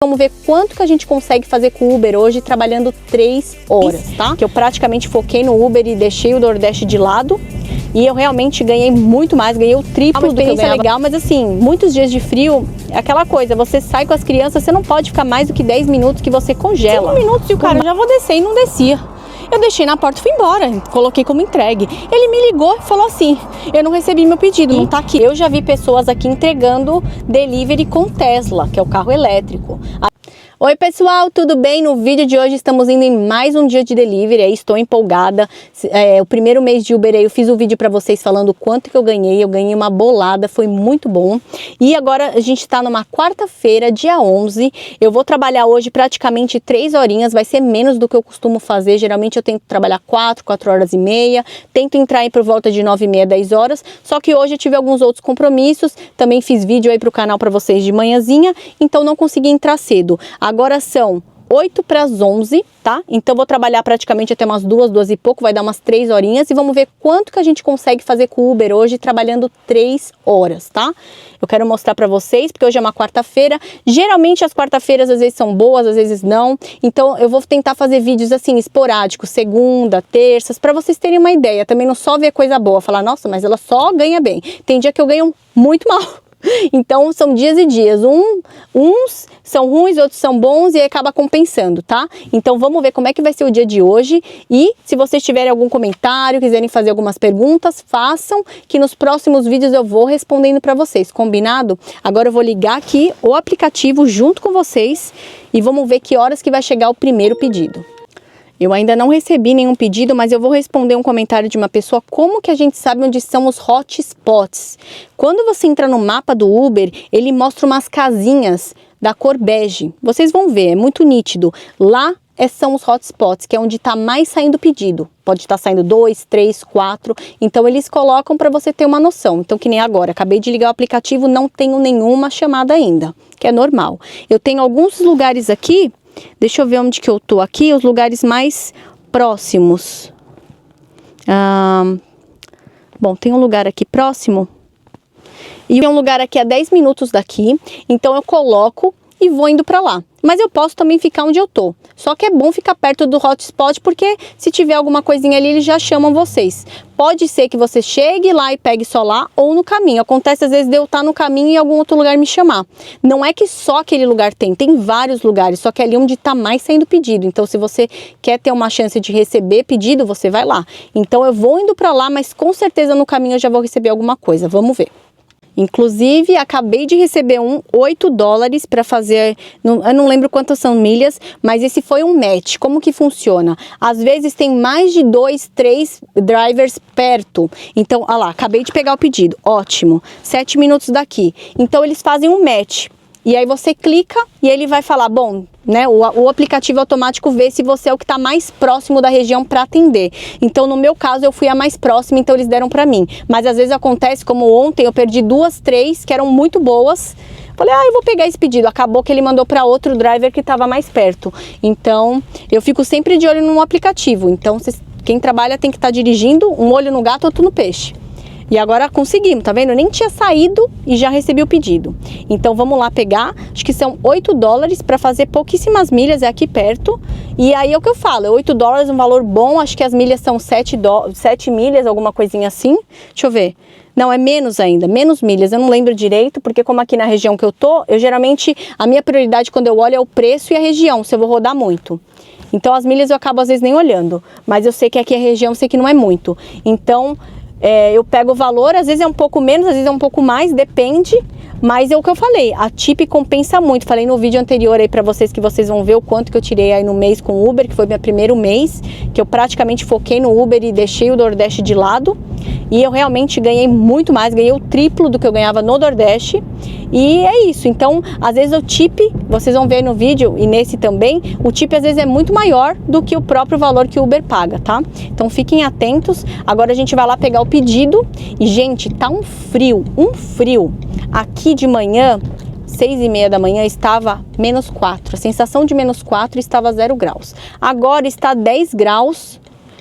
Vamos ver quanto que a gente consegue fazer com o Uber hoje trabalhando 3 horas, tá? Que eu praticamente foquei no Uber e deixei o Nordeste de lado. E eu realmente ganhei muito mais, ganhei o triplo do que eu ganhava. Legal, mas assim, muitos dias de frio, é aquela coisa, você sai com as crianças, você não pode ficar mais do que 10 minutos que você congela. 5 minutos e o cara já vou descer e não descia. Eu deixei na porta e fui embora, coloquei como entregue. Ele me ligou e falou assim, eu não recebi meu pedido, não tá aqui. Eu já vi pessoas aqui entregando delivery com Tesla, que é o carro elétrico. Oi pessoal, tudo bem? No vídeo de hoje estamos indo em mais um dia de delivery, aí estou empolgada. O primeiro mês de Uber aí eu fiz um vídeo para vocês falando quanto que eu ganhei uma bolada, foi muito bom. E agora a gente está numa quarta-feira, dia 11, eu vou trabalhar hoje praticamente 3 horinhas, vai ser menos do que eu costumo fazer, geralmente eu tento trabalhar 4 horas e meia, tento entrar aí por volta de 9h30, 10 horas, só que hoje eu tive alguns outros compromissos, também fiz vídeo aí pro canal para vocês de manhãzinha, então não consegui entrar cedo. Agora são 8 para as 11, tá? Então vou trabalhar praticamente até umas 2 e pouco, vai dar umas 3 horinhas e vamos ver quanto que a gente consegue fazer com o Uber hoje trabalhando 3 horas, tá? Eu quero mostrar para vocês, porque hoje é uma quarta-feira. Geralmente as quarta-feiras às vezes são boas, às vezes não. Então eu vou tentar fazer vídeos assim esporádicos, segunda, terças, para vocês terem uma ideia. Também não só ver coisa boa, falar, nossa, mas ela só ganha bem. Tem dia que eu ganho muito mal. Então são dias e dias, uns são ruins, outros são bons e acaba compensando, tá? Então vamos ver como é que vai ser o dia de hoje e se vocês tiverem algum comentário, quiserem fazer algumas perguntas, façam que nos próximos vídeos eu vou respondendo para vocês, combinado? Agora eu vou ligar aqui o aplicativo junto com vocês e vamos ver que horas que vai chegar o primeiro pedido. Eu ainda não recebi nenhum pedido, mas eu vou responder um comentário de uma pessoa, como que a gente sabe onde são os hotspots? Quando você entra no mapa do Uber, ele mostra umas casinhas da cor bege. Vocês vão ver, é muito nítido. Lá são os hotspots, que é onde está mais saindo pedido. Pode estar saindo 2, 3, 4. Então eles colocam para você ter uma noção. Então que nem agora, acabei de ligar o aplicativo, não tenho nenhuma chamada ainda, que é normal. Eu tenho alguns lugares aqui. Deixa eu ver onde que eu tô aqui, os lugares mais próximos. Bom, tem um lugar aqui próximo. E tem um lugar aqui a 10 minutos daqui. Então eu coloco e vou indo pra lá. Mas eu posso também ficar onde eu tô. Só que é bom ficar perto do hotspot, porque se tiver alguma coisinha ali, eles já chamam vocês. Pode ser que você chegue lá e pegue só lá ou no caminho. Acontece às vezes de eu estar no caminho e algum outro lugar me chamar. Não é que só aquele lugar tem vários lugares, só que é ali onde está mais saindo pedido. Então se você quer ter uma chance de receber pedido, você vai lá. Então eu vou indo para lá, mas com certeza no caminho eu já vou receber alguma coisa. Vamos ver. Inclusive, acabei de receber $8 para fazer, eu não lembro quantas são milhas, mas esse foi um match. Como que funciona? Às vezes tem mais de 2, 3 drivers perto. Então, olha lá, acabei de pegar o pedido, ótimo, 7 minutos daqui. Então, eles fazem um match. E aí você clica e ele vai falar, bom, né, o aplicativo automático vê se você é o que está mais próximo da região para atender. Então, no meu caso, eu fui a mais próxima, então eles deram para mim. Mas às vezes acontece, como ontem, eu perdi 2, 3 que eram muito boas. Falei, eu vou pegar esse pedido. Acabou que ele mandou para outro driver que estava mais perto. Então, eu fico sempre de olho no aplicativo. Então, quem trabalha tem que estar dirigindo, um olho no gato, outro no peixe. E agora conseguimos, tá vendo? Eu nem tinha saído e já recebi o pedido. Então vamos lá pegar, acho que são $8 para fazer pouquíssimas milhas, é aqui perto. E aí é o que eu falo, é $8, um valor bom, acho que as milhas são 7 milhas, alguma coisinha assim. Deixa eu ver. Não, é menos ainda, menos milhas, eu não lembro direito, porque como aqui na região que eu tô, eu geralmente, a minha prioridade quando eu olho é o preço e a região, se eu vou rodar muito. Então as milhas eu acabo às vezes nem olhando, mas eu sei que aqui a região, eu sei que não é muito. Então eu pego o valor, às vezes é um pouco menos, às vezes é um pouco mais, depende. Mas é o que eu falei, a Tip compensa muito. Falei no vídeo anterior aí pra vocês que vocês vão ver o quanto que eu tirei aí no mês com o Uber, que foi meu primeiro mês, que eu praticamente foquei no Uber e deixei o Nordeste de lado. E eu realmente ganhei muito mais, ganhei o triplo do que eu ganhava no Nordeste. E é isso, então às vezes o Tip, vocês vão ver no vídeo e nesse também, o Tip às vezes é muito maior do que o próprio valor que o Uber paga, tá? Então fiquem atentos. Agora a gente vai lá pegar o pedido e, gente, tá um frio. Aqui de manhã, 6h30 da manhã, estava -4. A sensação de -4 estava 0 graus. Agora está 10 graus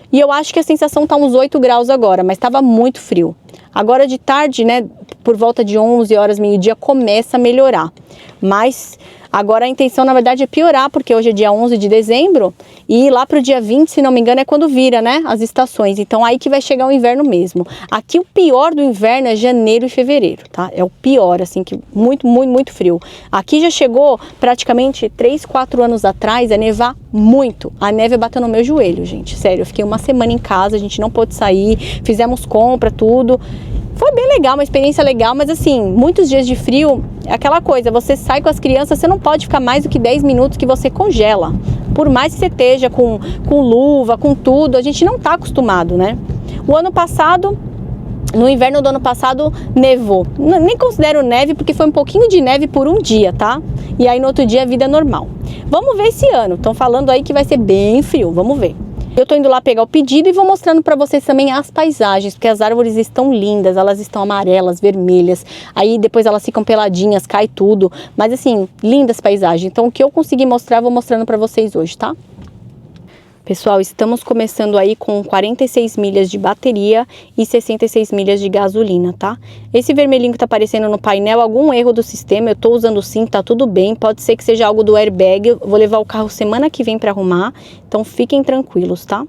e eu acho que a sensação está uns 8 graus agora, mas estava muito frio. Agora de tarde, né, por volta de 11 horas, meio-dia, começa a melhorar. Mas Agora a intenção, na verdade, é piorar, porque hoje é dia 11 de dezembro e lá pro dia 20, se não me engano, é quando vira, né, as estações. Então aí que vai chegar o inverno mesmo. Aqui o pior do inverno é janeiro e fevereiro, tá? É o pior, assim, que muito frio. Aqui já chegou praticamente 3, 4 anos atrás a nevar muito. A neve bateu no meu joelho, gente, sério. Eu fiquei uma semana em casa, a gente não pôde sair, fizemos compra, tudo. Foi bem legal, uma experiência legal, mas assim, muitos dias de frio, é aquela coisa, você sai com as crianças, você não pode ficar mais do que 10 minutos que você congela. Por mais que você esteja com luva, com tudo, a gente não tá acostumado, né? O ano passado, no inverno do ano passado, nevou. Nem considero neve, porque foi um pouquinho de neve por um dia, tá? E aí no outro dia, vida normal. Vamos ver esse ano, estão falando aí que vai ser bem frio, vamos ver. Eu tô indo lá pegar o pedido e vou mostrando para vocês também as paisagens, porque as árvores estão lindas, elas estão amarelas, vermelhas, aí depois elas ficam peladinhas, cai tudo, mas assim, lindas paisagens. Então o que eu consegui mostrar, vou mostrando para vocês hoje, tá? Pessoal, estamos começando aí com 46 milhas de bateria e 66 milhas de gasolina, tá? Esse vermelhinho que tá aparecendo no painel, algum erro do sistema, eu tô usando sim, tá tudo bem, pode ser que seja algo do airbag, eu vou levar o carro semana que vem para arrumar, então fiquem tranquilos, tá?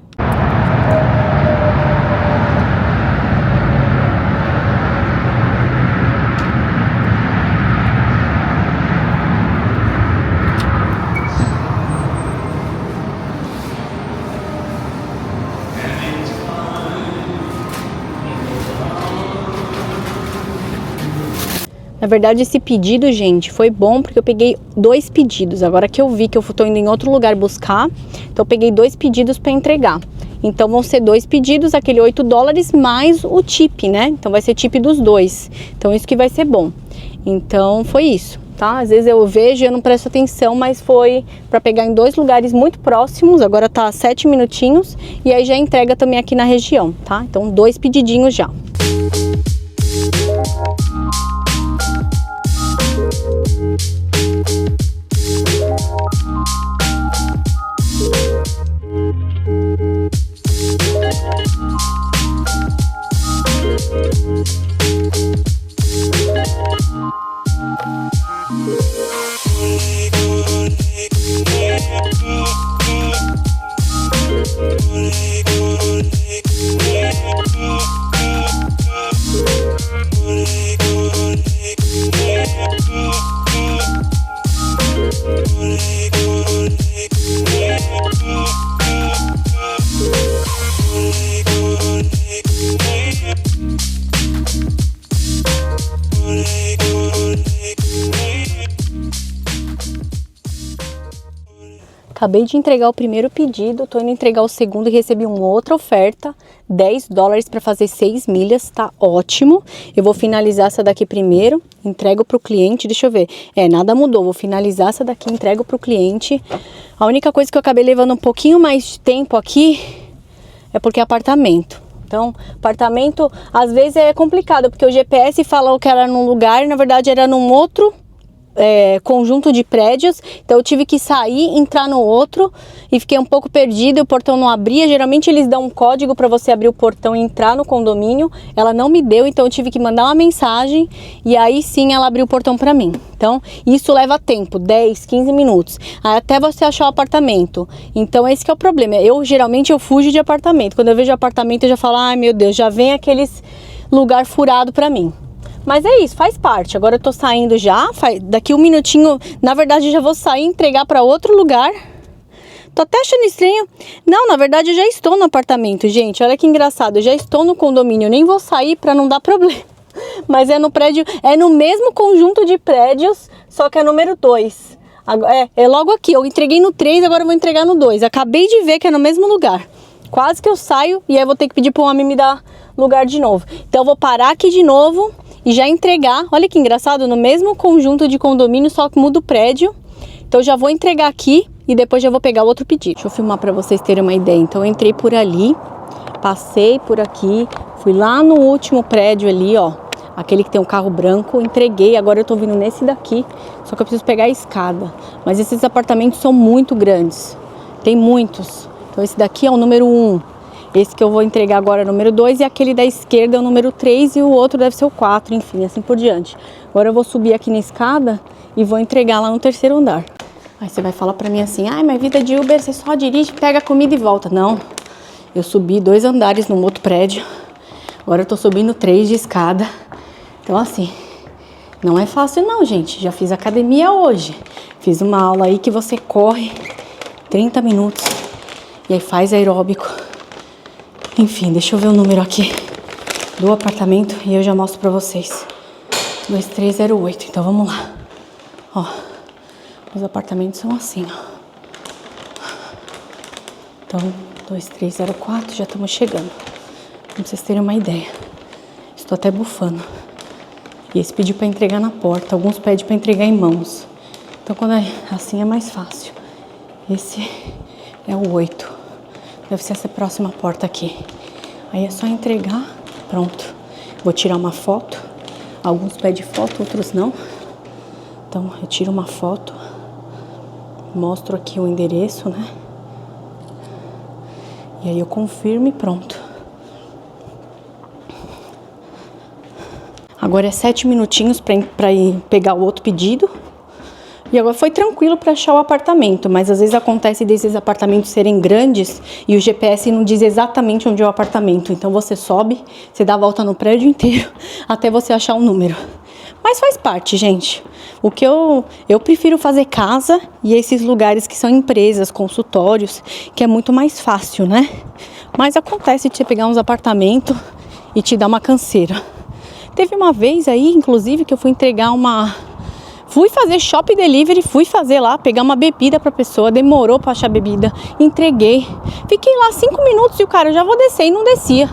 Na verdade, esse pedido, gente, foi bom porque eu peguei 2 pedidos. Agora que eu vi que eu tô indo em outro lugar buscar, então eu peguei 2 pedidos para entregar. Então vão ser 2 pedidos, aquele $8 mais o tip, né? Então vai ser tip dos 2. Então isso que vai ser bom. Então foi isso, tá? Às vezes eu vejo e eu não presto atenção, mas foi para pegar em 2 lugares muito próximos. Agora tá 7 minutinhos e aí já entrega também aqui na região, tá? Então 2 pedidinhos já. Acabei de entregar o primeiro pedido, tô indo entregar o segundo e recebi uma outra oferta, $10 para fazer 6 milhas, tá ótimo. Eu vou finalizar essa daqui primeiro, entrego pro cliente, deixa eu ver. Nada mudou, vou finalizar essa daqui, entrego pro cliente. A única coisa que eu acabei levando um pouquinho mais de tempo aqui é porque é apartamento. Então, apartamento às vezes é complicado, porque o GPS falou que era num lugar e na verdade era num outro conjunto de prédios, então eu tive que sair, entrar no outro e fiquei um pouco perdida, o portão não abria. Geralmente eles dão um código para você abrir o portão e entrar no condomínio, ela não me deu, então eu tive que mandar uma mensagem e aí sim ela abriu o portão para mim. Então isso leva tempo, 10, 15 minutos, até você achar o apartamento. Então esse que é o problema, geralmente eu fujo de apartamento, quando eu vejo apartamento eu já falo, ai meu Deus, já vem aqueles lugar furado para mim. Mas é isso, faz parte. Agora eu tô saindo já, daqui um minutinho, na verdade eu já vou sair e entregar para outro lugar. Tô até achando estranho. Não, na verdade eu já estou no apartamento, gente. Olha que engraçado, eu já estou no condomínio, eu nem vou sair para não dar problema. Mas é no prédio, é no mesmo conjunto de prédios, só que é número 2. É logo aqui, eu entreguei no 3, agora eu vou entregar no 2. Acabei de ver que é no mesmo lugar. Quase que eu saio e aí eu vou ter que pedir pro homem me dar lugar de novo. Então eu vou parar aqui de novo e já entregar. Olha que engraçado, no mesmo conjunto de condomínio, só que muda o prédio. Então eu já vou entregar aqui e depois já vou pegar o outro pedido. Deixa eu filmar para vocês terem uma ideia. Então eu entrei por ali, passei por aqui, fui lá no último prédio ali, ó, aquele que tem um carro branco, entreguei. Agora eu tô vindo nesse daqui, só que eu preciso pegar a escada. Mas esses apartamentos são muito grandes, tem muitos. Então esse daqui é o número 1. Esse que eu vou entregar agora é o número 2 e aquele da esquerda é o número 3 e o outro deve ser o 4, enfim, assim por diante. Agora eu vou subir aqui na escada e vou entregar lá no 3º andar. Aí você vai falar pra mim assim, ai, mas vida de Uber, você só dirige, pega a comida e volta. Não, eu subi 2 andares num outro prédio, agora eu tô subindo 3 de escada. Então assim, não é fácil não, gente. Já fiz academia hoje, fiz uma aula aí que você corre 30 minutos e aí faz aeróbico. Enfim, deixa eu ver o número aqui do apartamento e eu já mostro pra vocês. 2308, então vamos lá. Ó, os apartamentos são assim, ó. Então, 2304, já estamos chegando. Pra vocês terem uma ideia. Estou até bufando. E esse pediu para entregar na porta, alguns pedem para entregar em mãos. Então, quando é assim é mais fácil. Esse é o 8. Deve ser essa próxima porta aqui. Aí é só entregar, pronto. Vou tirar uma foto. Alguns pedem foto, outros não. Então, eu tiro uma foto. Mostro aqui o endereço, né? E aí eu confirmo e pronto. Agora é 7 minutinhos para ir pegar o outro pedido. E agora foi tranquilo para achar o apartamento, mas às vezes acontece desses apartamentos serem grandes e o GPS não diz exatamente onde é o apartamento. Então você sobe, você dá a volta no prédio inteiro até você achar um número. Mas faz parte, gente. O que eu prefiro fazer casa e esses lugares que são empresas, consultórios, que é muito mais fácil, né? Mas acontece de você pegar uns apartamentos e te dar uma canseira. Teve uma vez aí, inclusive, que eu fui entregar fui fazer shopping delivery, fui fazer lá, pegar uma bebida pra pessoa, demorou pra achar bebida, entreguei. Fiquei lá 5 minutos e o cara, eu já vou descer, e não descia.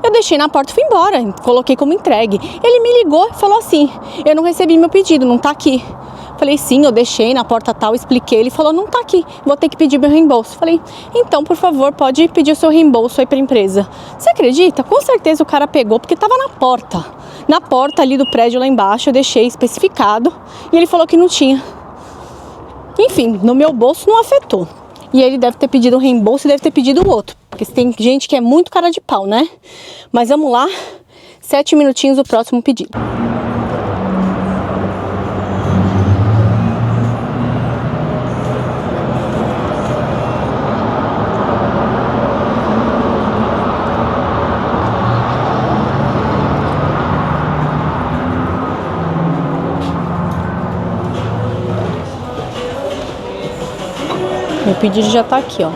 Eu deixei na porta e fui embora, coloquei como entregue. Ele me ligou e falou assim, eu não recebi meu pedido, não tá aqui. Falei, sim, eu deixei na porta tal, expliquei. Ele falou, não tá aqui, vou ter que pedir meu reembolso. Falei, então, por favor, pode pedir o seu reembolso aí pra empresa. Você acredita? Com certeza o cara pegou, porque tava na porta. Na porta ali do prédio lá embaixo, eu deixei especificado. E ele falou que não tinha. Enfim, no meu bolso não afetou. E ele deve ter pedido um reembolso e deve ter pedido o outro. Porque tem gente que é muito cara de pau, né? Mas vamos lá, 7 minutinhos o próximo pedido. Meu pedido já tá aqui, ó.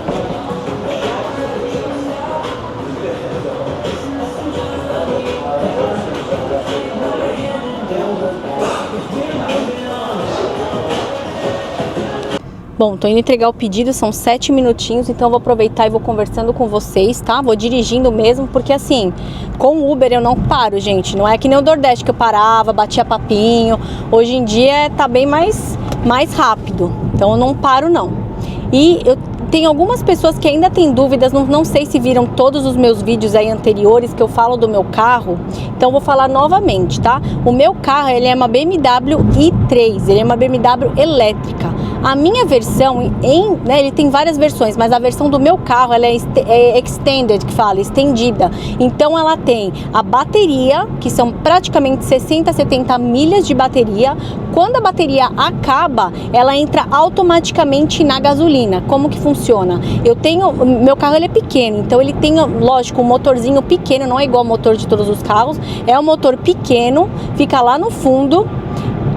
Bom, tô indo entregar o pedido, são 7 minutinhos, então eu vou aproveitar e vou conversando com vocês, tá? Vou dirigindo mesmo, porque assim, com o Uber eu não paro, gente. Não é que nem o Nordeste que eu parava, batia papinho. Hoje em dia tá bem mais rápido, então eu não paro não. E eu tenho algumas pessoas que ainda têm dúvidas, não sei se viram todos os meus vídeos aí anteriores que eu falo do meu carro, então eu vou falar novamente, tá? O meu carro, ele é uma BMW i3, ele é uma BMW elétrica. A minha versão, né, ele tem várias versões, mas a versão do meu carro, ela é extended, que fala, estendida. Então ela tem a bateria, que são praticamente 60, 70 milhas de bateria. Quando a bateria acaba, ela entra automaticamente na gasolina. Como que funciona? Meu carro ele é pequeno, então ele tem, lógico, um motorzinho pequeno, não é igual ao motor de todos os carros, é um motor pequeno, fica lá no fundo.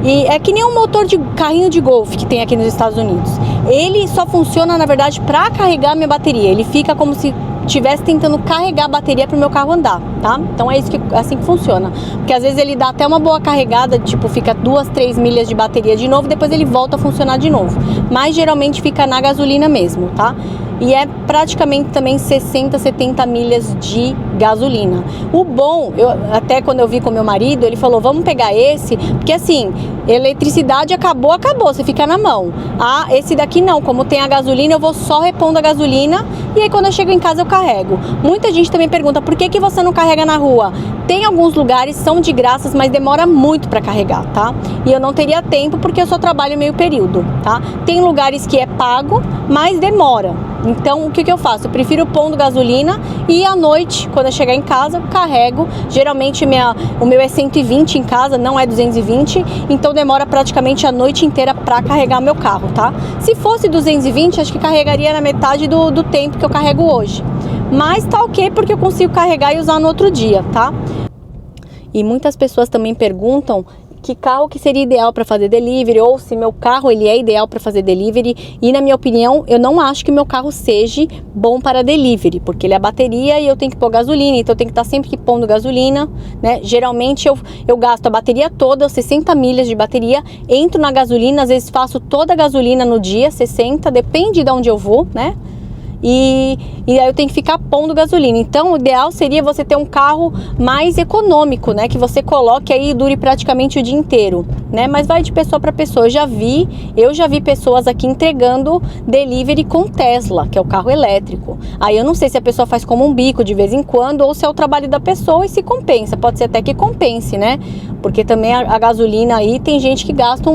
E é que nem um motor de carrinho de golfe que tem aqui nos Estados Unidos. Ele só funciona, na verdade, para carregar a minha bateria. Ele fica como se estivesse tentando carregar a bateria para o meu carro andar, tá? Então é assim que funciona. Porque às vezes ele dá até uma boa carregada, tipo, fica 2, 3 milhas de bateria de novo, depois ele volta a funcionar de novo. Mas geralmente fica na gasolina mesmo, tá? E é praticamente também 60, 70 milhas de gasolina. O bom, até quando eu vi com meu marido, ele falou, vamos pegar esse, porque assim, eletricidade acabou, você fica na mão. Ah, esse daqui não, como tem a gasolina, eu vou só repondo a gasolina e aí quando eu chego em casa eu carrego. Muita gente também pergunta, por que você não carrega na rua? Tem alguns lugares, são de graças, mas demora muito para carregar, tá? E eu não teria tempo porque eu só trabalho meio período, tá? Tem lugares que é pago, mas demora. Então, o que que eu faço? Eu prefiro pondo gasolina e à noite, quando eu chegar em casa, carrego. Geralmente o meu é 120 em casa, não é 220, então demora praticamente a noite inteira para carregar meu carro, tá? Se fosse 220, acho que carregaria na metade do tempo que eu carrego hoje. Mas tá ok, porque eu consigo carregar e usar no outro dia, tá? E muitas pessoas também perguntam que carro que seria ideal para fazer delivery, ou se meu carro ele é ideal para fazer delivery. E na minha opinião, eu não acho que meu carro seja bom para delivery, porque ele é bateria e eu tenho que pôr gasolina, então eu tenho que estar sempre pondo gasolina, né? Geralmente eu gasto a bateria toda, 60 milhas de bateria, entro na gasolina, às vezes faço toda a gasolina no dia, 60, depende de onde eu vou, né? E aí eu tenho que ficar pondo gasolina. Então o ideal seria você ter um carro mais econômico, né? Que você coloque aí e dure praticamente o dia inteiro, né? Mas vai de pessoa para pessoa. Eu já vi pessoas aqui entregando delivery com Tesla, que é o carro elétrico. Aí eu não sei se a pessoa faz como um bico de vez em quando ou se é o trabalho da pessoa e se compensa. Pode ser até que compense, né? Porque também a gasolina aí tem gente que gasta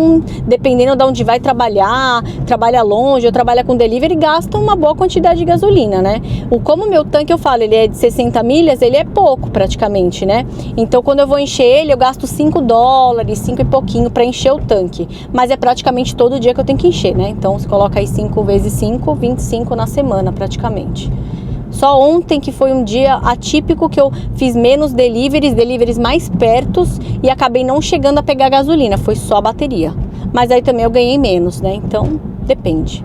dependendo de onde vai trabalhar, trabalha longe ou trabalha com delivery, gasta uma boa quantidade de gasolina, né? Como o meu tanque, eu falo, ele é de 60 milhas, ele é pouco praticamente, né? Então quando eu vou encher ele, eu gasto 5 dólares, 5 e pouquinho para encher o tanque. Mas é praticamente todo dia que eu tenho que encher, né? Então você coloca aí 5 vezes 5, 25 na semana praticamente. Só ontem que foi um dia atípico que eu fiz menos deliveries mais pertos e acabei não chegando a pegar gasolina, foi só a bateria. Mas aí também eu ganhei menos, né? Então depende.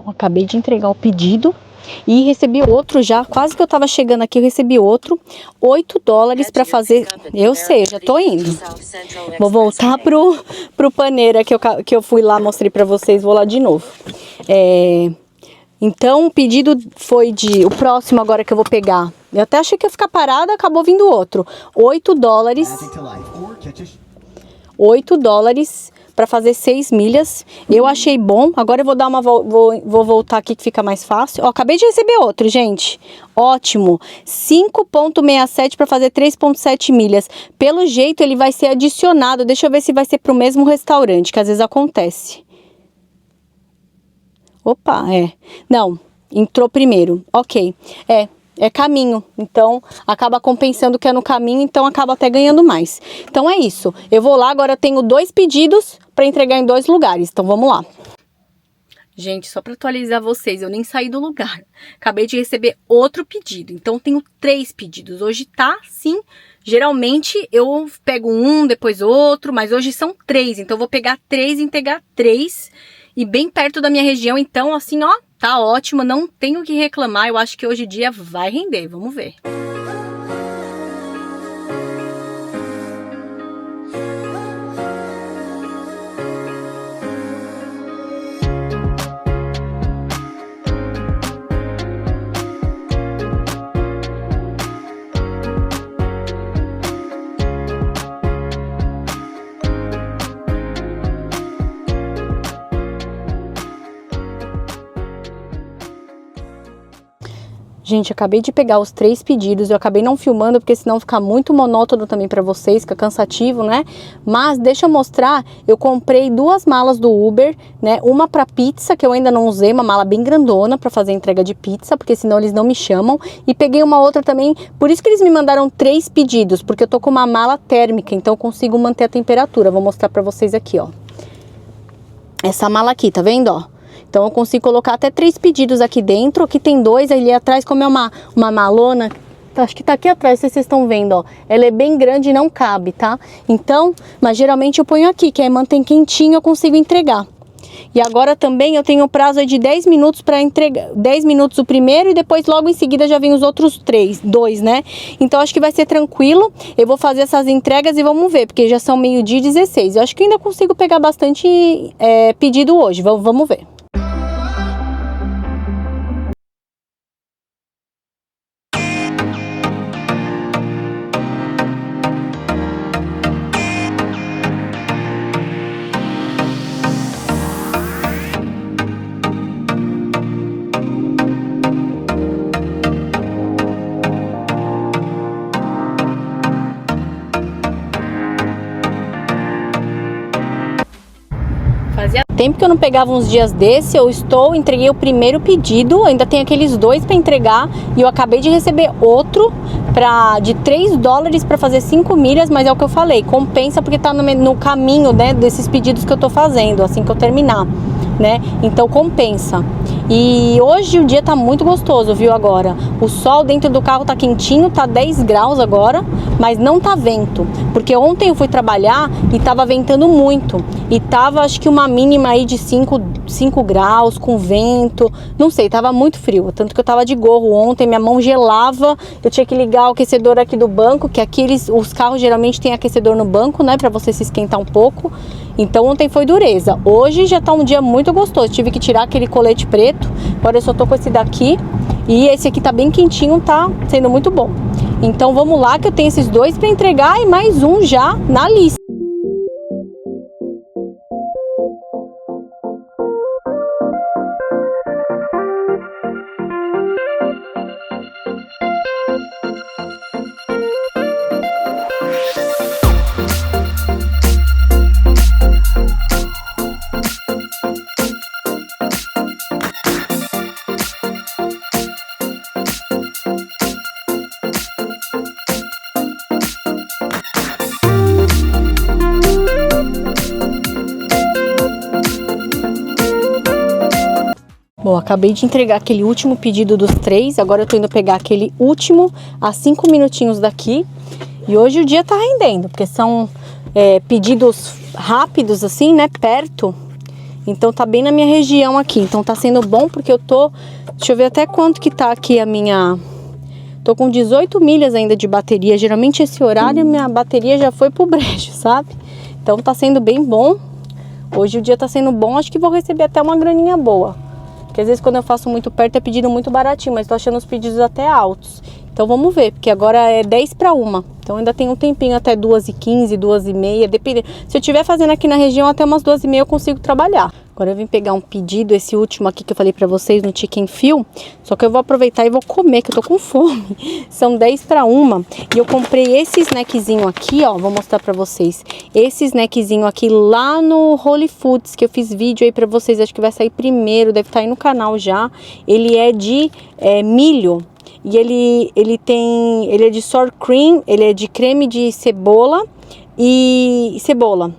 Acabei de entregar o pedido e recebi outro já, quase que eu tava chegando aqui, eu recebi outro, 8 dólares para fazer, eu sei, já tô indo. Vou voltar pro Paneira que eu fui lá, mostrei para vocês, vou lá de novo. Então o pedido foi o próximo agora que eu vou pegar, eu até achei que ia ficar parada, acabou vindo outro, 8 dólares, 8 dólares para fazer 6 milhas, eu achei bom. Agora eu vou dar vou voltar aqui que fica mais fácil. Ó, acabei de receber outro, gente, ótimo, 5,67 para fazer 3,7 milhas. Pelo jeito ele vai ser adicionado, deixa eu ver se vai ser pro mesmo restaurante, que às vezes acontece. Opa, não, entrou primeiro, ok, é caminho, então acaba compensando que é no caminho, então acaba até ganhando mais. Então é isso, eu vou lá, agora eu tenho 2 pedidos para entregar em 2 lugares, então vamos lá. Gente, só para atualizar vocês, eu nem saí do lugar, acabei de receber outro pedido, então tenho 3 pedidos, hoje tá sim, geralmente eu pego um, depois outro, mas hoje são 3, então eu vou pegar 3 e entregar 3, e bem perto da minha região, então assim ó, tá ótimo, não tenho que reclamar, eu acho que hoje o dia vai render, vamos ver. Gente, acabei de pegar os 3 pedidos, eu acabei não filmando porque senão fica muito monótono também para vocês, fica cansativo, né? Mas deixa eu mostrar, eu comprei 2 malas do Uber, né? Uma para pizza, que eu ainda não usei, uma mala bem grandona para fazer entrega de pizza, porque senão eles não me chamam. E peguei uma outra também, por isso que eles me mandaram 3 pedidos, porque eu tô com uma mala térmica, então eu consigo manter a temperatura. Vou mostrar para vocês aqui, ó. Essa mala aqui, tá vendo, ó? Então eu consigo colocar até 3 pedidos aqui dentro, aqui tem 2, ali atrás, como é uma malona, acho que tá aqui atrás, se vocês estão vendo, ó, ela é bem grande e não cabe, tá? Então, mas geralmente eu ponho aqui, que aí mantém quentinho, eu consigo entregar. E agora também eu tenho prazo aí de 10 minutos para entregar, 10 minutos o primeiro e depois logo em seguida já vem os outros dois, né? Então acho que vai ser tranquilo, eu vou fazer essas entregas e vamos ver, porque já são 12h16. Eu acho que ainda consigo pegar bastante pedido hoje, vamos ver. Fazia tempo que eu não pegava uns dias desse, entreguei o primeiro pedido, ainda tem aqueles 2 para entregar e eu acabei de receber outro de $3 para fazer 5 milhas, mas é o que eu falei, compensa porque tá no caminho, né, desses pedidos que eu tô fazendo, assim que eu terminar, né, então compensa. E hoje o dia tá muito gostoso, viu, agora. O sol dentro do carro tá quentinho, tá 10 graus agora, mas não tá vento. Porque ontem eu fui trabalhar e tava ventando muito. E tava, acho que uma mínima aí de 5 graus, com vento. Não sei, tava muito frio. Tanto que eu tava de gorro ontem, minha mão gelava. Eu tinha que ligar o aquecedor aqui do banco, que aqui os carros geralmente tem aquecedor no banco, né, pra você se esquentar um pouco. Então ontem foi dureza. Hoje já tá um dia muito gostoso. Tive que tirar aquele colete preto. Agora eu só tô com esse daqui. E esse aqui tá bem quentinho, tá sendo muito bom. Então vamos lá que eu tenho esses 2 para entregar e mais um já na lista. Bom, acabei de entregar aquele último pedido dos 3, agora eu tô indo pegar aquele último a 5 minutinhos daqui. E hoje o dia tá rendendo, porque são pedidos rápidos assim, né, perto. Então tá bem na minha região aqui, então tá sendo bom porque eu tô... Deixa eu ver até quanto que tá aqui a minha... Tô com 18 milhas ainda de bateria, geralmente esse horário minha bateria já foi pro brejo, sabe? Então tá sendo bem bom. Hoje o dia tá sendo bom, acho que vou receber até uma graninha boa. Porque às vezes quando eu faço muito perto é pedido muito baratinho, mas tô achando os pedidos até altos. Então vamos ver, porque agora é 10:50. Então ainda tem um tempinho até 2h15, 2h30, dependendo. Se eu estiver fazendo aqui na região até umas 2h30 eu consigo trabalhar. Agora eu vim pegar um pedido, esse último aqui que eu falei pra vocês no Chicken Feel. Só que eu vou aproveitar e vou comer, que eu tô com fome. São 10:50. E eu comprei esse snackzinho aqui, ó. Vou mostrar pra vocês. Esse snackzinho aqui lá no Holy Foods, que eu fiz vídeo aí pra vocês. Acho que vai sair primeiro, deve estar aí no canal já. Ele é de milho. E ele é de sour cream, ele é de creme de cebola e cebola.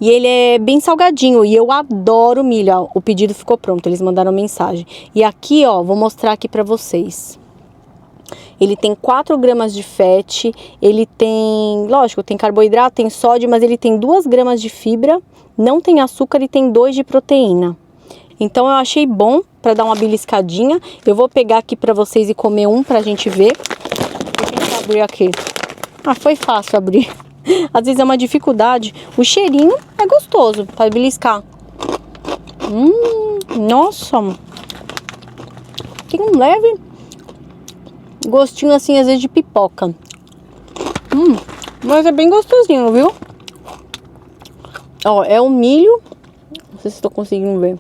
E ele é bem salgadinho e eu adoro milho. Ó, o pedido ficou pronto, eles mandaram mensagem. E aqui, ó, vou mostrar aqui pra vocês. Ele tem 4 gramas de fat, ele tem, lógico, tem carboidrato, tem sódio, mas ele tem 2 gramas de fibra, não tem açúcar e tem 2 de proteína. Então eu achei bom para dar uma beliscadinha. Eu vou pegar aqui para vocês e comer um pra gente ver. Deixa eu abrir aqui. Ah, foi fácil abrir. Às vezes é uma dificuldade. O cheirinho é gostoso para beliscar. Nossa. Tem um leve gostinho assim, às vezes de pipoca. Mas é bem gostosinho, viu? Ó, é o milho. Não sei se estou conseguindo ver.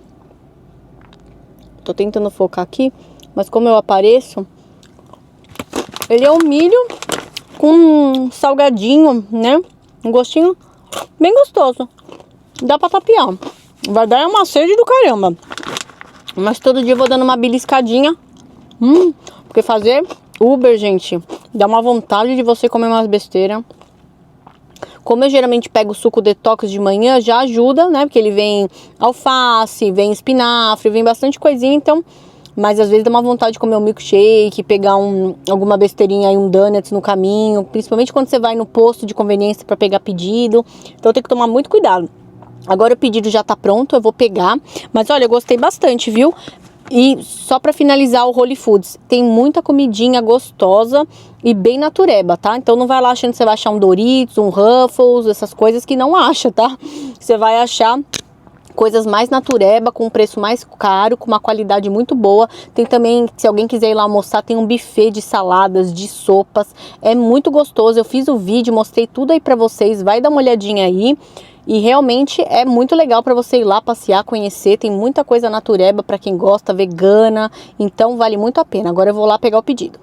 Tô tentando focar aqui, mas como eu apareço, ele é o milho com um salgadinho, né? Um gostinho bem gostoso. Dá pra tapear. Vai dar uma sede do caramba. Mas todo dia eu vou dando uma beliscadinha. Porque fazer Uber, gente, dá uma vontade de você comer umas besteiras. Como eu geralmente pego o suco detox de manhã, já ajuda, né? Porque ele vem alface, vem espinafre, vem bastante coisinha, então... Mas às vezes dá uma vontade de comer um milkshake, pegar alguma besteirinha aí, um donuts no caminho. Principalmente quando você vai no posto de conveniência para pegar pedido. Então tem que tomar muito cuidado. Agora o pedido já tá pronto, eu vou pegar. Mas olha, eu gostei bastante, viu? E só pra finalizar o Holy Foods, tem muita comidinha gostosa e bem natureba, tá? Então não vai lá achando que você vai achar um Doritos, um Ruffles, essas coisas que não acha, tá? Você vai achar coisas mais natureba, com um preço mais caro, com uma qualidade muito boa. Tem também, se alguém quiser ir lá almoçar, tem um buffet de saladas, de sopas. É muito gostoso, eu fiz o vídeo, mostrei tudo aí pra vocês, vai dar uma olhadinha aí. E realmente é muito legal para você ir lá passear, conhecer, tem muita coisa natureba para quem gosta, vegana, então vale muito a pena. Agora eu vou lá pegar o pedido.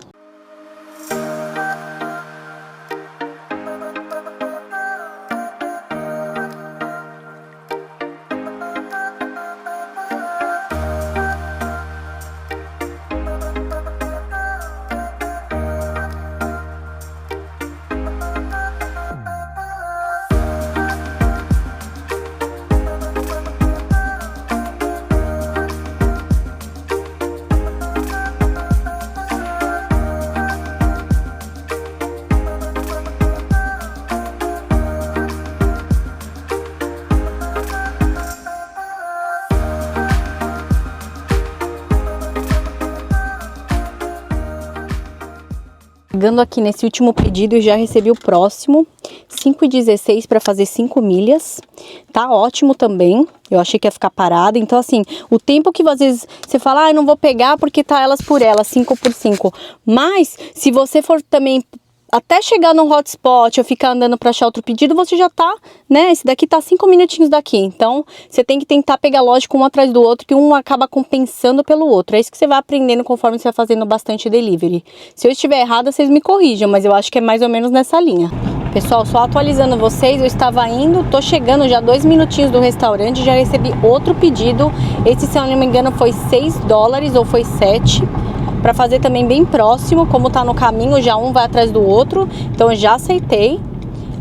Chegando aqui nesse último pedido e já recebi o próximo, 5,16 para fazer 5 milhas, tá ótimo também, eu achei que ia ficar parada, então assim, o tempo que às vezes você fala, ah, eu não vou pegar porque tá elas por elas, 5 por 5, mas se você for também até chegar no hotspot ou ficar andando para achar outro pedido, você já tá, né, esse daqui tá 5 minutinhos daqui, então você tem que tentar pegar lógico um atrás do outro, que um acaba compensando pelo outro, é isso que você vai aprendendo conforme você vai fazendo bastante delivery. Se eu estiver errada, vocês me corrijam, mas eu acho que é mais ou menos nessa linha. Pessoal, só atualizando vocês, eu estava indo, tô chegando já 2 minutinhos do restaurante, já recebi outro pedido, esse se eu não me engano foi $6 ou foi 7, para fazer também bem próximo, como tá no caminho, já um vai atrás do outro, então eu já aceitei.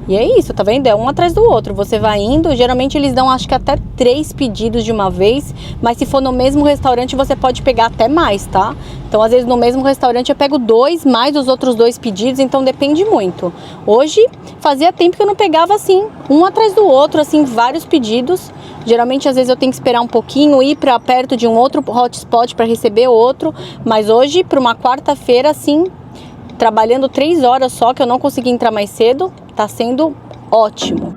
E é isso, tá vendo? É um atrás do outro, você vai indo, geralmente eles dão acho que até 3 pedidos de uma vez, mas se for no mesmo restaurante você pode pegar até mais, tá? Então às vezes no mesmo restaurante eu pego 2 mais os outros 2 pedidos, então depende muito. Hoje fazia tempo que eu não pegava assim, um atrás do outro, assim, vários pedidos. Geralmente às vezes eu tenho que esperar um pouquinho, ir para perto de um outro hotspot para receber outro, mas hoje para uma quarta-feira assim, trabalhando 3 horas só, que eu não consegui entrar mais cedo, tá sendo ótimo.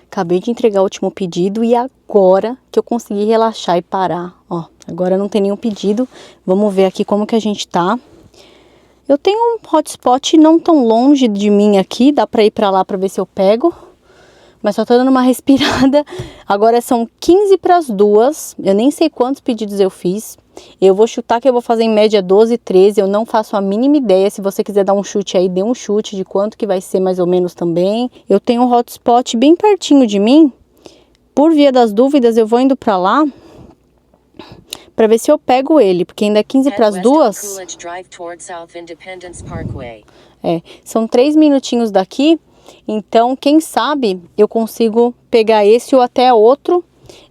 Acabei de entregar o último pedido e agora que eu consegui relaxar e parar. Ó, agora não tem nenhum pedido. Vamos ver aqui como que a gente tá. Eu tenho um hotspot não tão longe de mim aqui, dá pra ir pra lá pra ver se eu pego. Mas só tô dando uma respirada. Agora são 15 para as 2. Eu nem sei quantos pedidos eu fiz. Eu vou chutar que eu vou fazer em média 12, 13. Eu não faço a mínima ideia. Se você quiser dar um chute aí, dê um chute de quanto que vai ser mais ou menos também. Eu tenho um hotspot bem pertinho de mim. Por via das dúvidas, eu vou indo pra lá pra ver se eu pego ele. Porque ainda é 15 para as 2. São 3 minutinhos daqui. Então, quem sabe eu consigo pegar esse ou até outro.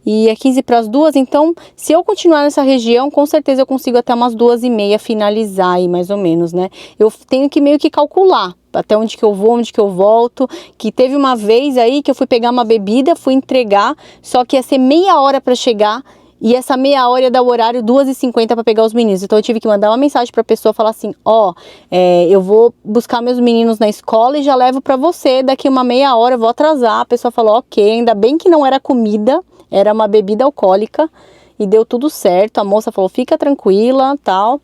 E é 15 para as 2, então se eu continuar nessa região, com certeza eu consigo até umas 2h30 finalizar aí, mais ou menos, né? Eu tenho que meio que calcular até onde que eu vou, onde que eu volto. Que teve uma vez aí que eu fui pegar uma bebida, fui entregar, só que ia ser meia hora para chegar. E essa meia hora ia dar o horário 2h50 para pegar os meninos. Então eu tive que mandar uma mensagem para a pessoa, falar assim, ó, eu vou buscar meus meninos na escola e já levo para você, daqui uma meia hora eu vou atrasar. A pessoa falou, ok, ainda bem que não era comida, era uma bebida alcoólica e deu tudo certo. A moça falou, fica tranquila, tal.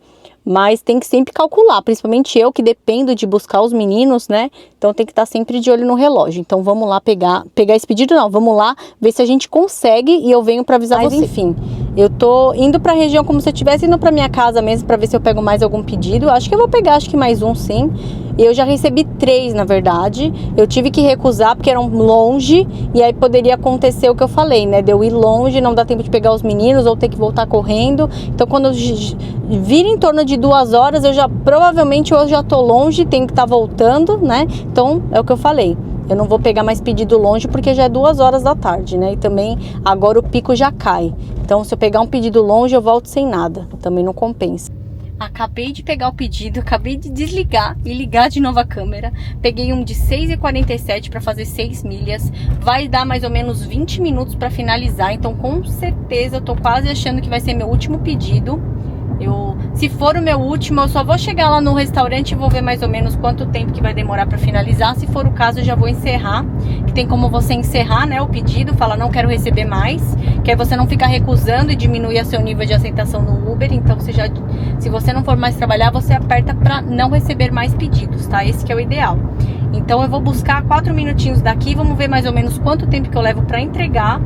mas tem que sempre calcular, principalmente eu que dependo de buscar os meninos, né? Então tem que estar sempre de olho no relógio. Então vamos lá pegar esse pedido, não, vamos lá ver se a gente consegue e eu venho para avisar você. Enfim, eu tô indo pra região como se eu estivesse indo pra minha casa mesmo, pra ver se eu pego mais algum pedido. Acho que eu vou pegar, acho que mais um sim. Eu já recebi 3, na verdade. Eu tive que recusar porque eram longe. E aí poderia acontecer o que eu falei, né? De eu ir longe, não dá tempo de pegar os meninos ou ter que voltar correndo. Então quando eu vir em torno de 2 horas, provavelmente eu já tô longe, tenho que estar voltando, né? Então é o que eu falei. Eu não vou pegar mais pedido longe porque já é 2 horas da tarde, né? E também agora o pico já cai. Então se eu pegar um pedido longe, eu volto sem nada. Também não compensa. Acabei de pegar o pedido, acabei de desligar e ligar de novo a câmera. Peguei um de 6,47 para fazer 6 milhas. Vai dar mais ou menos 20 minutos para finalizar. Então com certeza eu tô quase achando que vai ser meu último pedido. Se for o meu último, eu só vou chegar lá no restaurante e vou ver mais ou menos quanto tempo que vai demorar para finalizar. Se for o caso, eu já vou encerrar. Que tem como você encerrar, né, o pedido, falar não quero receber mais, que aí você não fica recusando e diminuir seu nível de aceitação no Uber. Então se você não for mais trabalhar, você aperta para não receber mais pedidos, tá? Esse que é o ideal. Então eu vou buscar 4 minutinhos daqui, vamos ver mais ou menos quanto tempo que eu levo para entregar.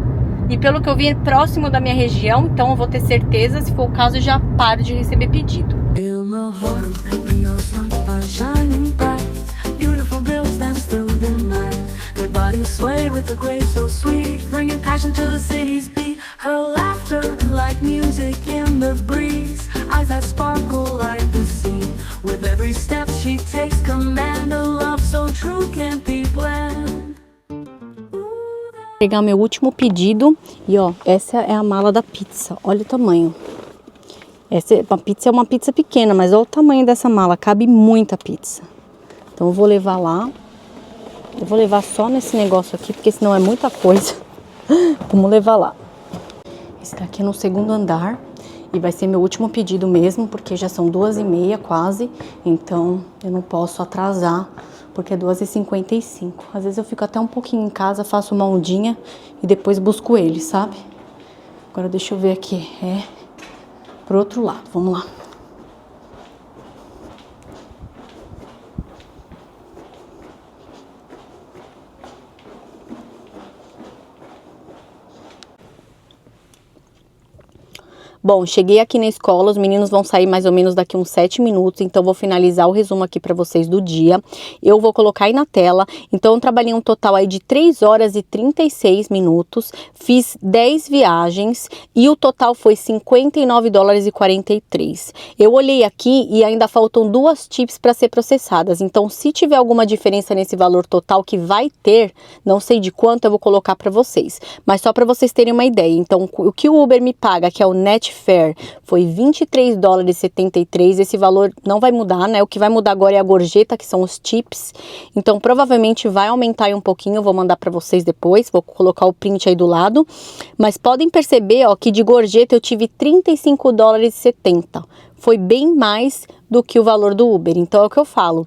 E pelo que eu vi, é próximo da minha região, então eu vou ter certeza, se for o caso, eu já paro de receber pedido. Pegar meu último pedido e ó, essa é a mala da pizza, olha o tamanho. Essa é uma pizza pequena, mas olha o tamanho dessa mala, cabe muita pizza. Então eu vou levar lá, eu vou levar só nesse negócio aqui, porque senão é muita coisa. Vamos levar lá. Esse daqui é no 2º andar e vai ser meu último pedido mesmo, porque já são 2h30 quase, então eu não posso atrasar. Porque é 2h55. Às vezes eu fico até um pouquinho em casa, faço uma ondinha e depois busco ele, sabe? Agora deixa eu ver aqui. É pro outro lado. Vamos lá. Bom, cheguei aqui na escola, os meninos vão sair mais ou menos daqui uns 7 minutos, então vou finalizar o resumo aqui para vocês do dia. Eu vou colocar aí na tela, então eu trabalhei um total aí de 3 horas e 36 minutos, fiz 10 viagens e o total foi 59 dólares e 43. Eu olhei aqui e ainda faltam 2 tips para ser processadas, então se tiver alguma diferença nesse valor total que vai ter, não sei de quanto eu vou colocar para vocês, mas só para vocês terem uma ideia. Então o que o Uber me paga, que é o net fare, foi 23 dólares e 73, esse valor não vai mudar, né? O que vai mudar agora é a gorjeta, que são os tips, então provavelmente vai aumentar aí um pouquinho, eu vou mandar para vocês depois, vou colocar o print aí do lado, mas podem perceber, ó, que de gorjeta eu tive 35 dólares e 70, foi bem mais do que o valor do Uber, então é o que eu falo.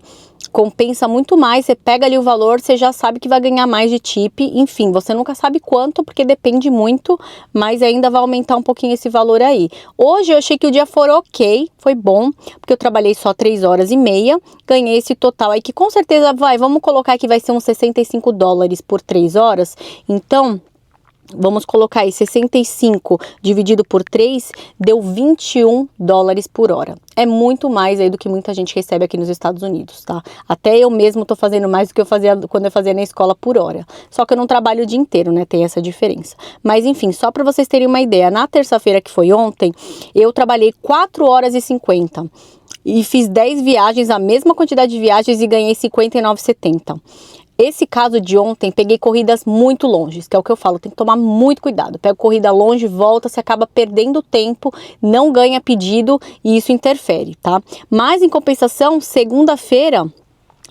Compensa muito mais, você pega ali o valor, você já sabe que vai ganhar mais de tip, enfim, você nunca sabe quanto, porque depende muito, mas ainda vai aumentar um pouquinho esse valor aí. Hoje eu achei que o dia foi ok, foi bom, porque eu trabalhei só 3h30, ganhei esse total aí, que com certeza vamos colocar que vai ser uns 65 dólares por 3 horas, então vamos colocar aí 65 dividido por 3, deu 21 dólares por hora. É muito mais aí do que muita gente recebe aqui nos Estados Unidos, tá? Até eu mesmo tô fazendo mais do que eu fazia quando eu fazia na escola por hora. Só que eu não trabalho o dia inteiro, né? Tem essa diferença. Mas enfim, só para vocês terem uma ideia, na terça-feira que foi ontem, eu trabalhei 4 horas e 50. E fiz 10 viagens, a mesma quantidade de viagens e ganhei 59,70. Esse caso de ontem, peguei corridas muito longes, que é o que eu falo, tem que tomar muito cuidado. Pega corrida longe, volta, você acaba perdendo tempo, não ganha pedido e isso interfere, tá? Mas em compensação, segunda-feira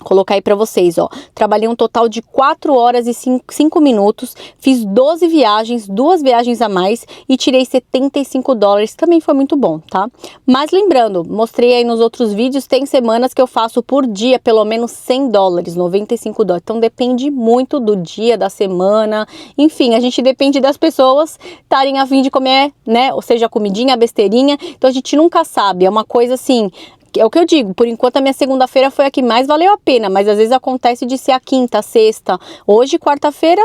Colocar aí pra vocês, ó. Trabalhei um total de 4 horas e 5 minutos. Fiz 12 viagens, 2 viagens a mais e tirei $75. Também foi muito bom, tá? Mas lembrando, mostrei aí nos outros vídeos, tem semanas que eu faço por dia pelo menos $100, $95. Então depende muito do dia, da semana. Enfim, a gente depende das pessoas estarem a fim de comer, né? Ou seja, a comidinha, a besteirinha. Então a gente nunca sabe. É uma coisa assim... É o que eu digo, por enquanto a minha segunda-feira foi a que mais valeu a pena, mas às vezes acontece de ser a quinta, a sexta. Hoje, quarta-feira,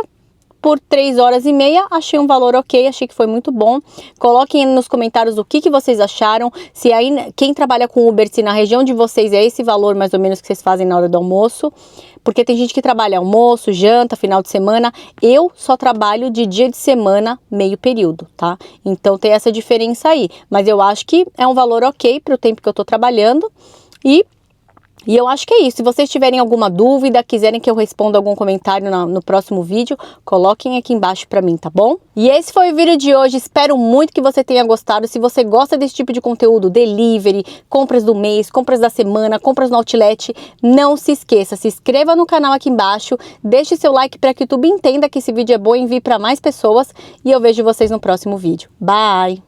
por 3 horas e meia, achei um valor ok, achei que foi muito bom. Coloquem nos comentários o que vocês acharam, se aí quem trabalha com Uber, se na região de vocês é esse valor mais ou menos que vocês fazem na hora do almoço. Porque tem gente que trabalha almoço, janta, final de semana. Eu só trabalho de dia de semana, meio período, tá? Então tem essa diferença aí. Mas eu acho que é um valor ok para o tempo que eu tô trabalhando. E eu acho que é isso. Se vocês tiverem alguma dúvida, quiserem que eu responda algum comentário no próximo vídeo, coloquem aqui embaixo pra mim, tá bom? E esse foi o vídeo de hoje. Espero muito que você tenha gostado. Se você gosta desse tipo de conteúdo, delivery, compras do mês, compras da semana, compras no outlet, não se esqueça, se inscreva no canal aqui embaixo, deixe seu like para que o YouTube entenda que esse vídeo é bom e envie para mais pessoas. E eu vejo vocês no próximo vídeo. Bye!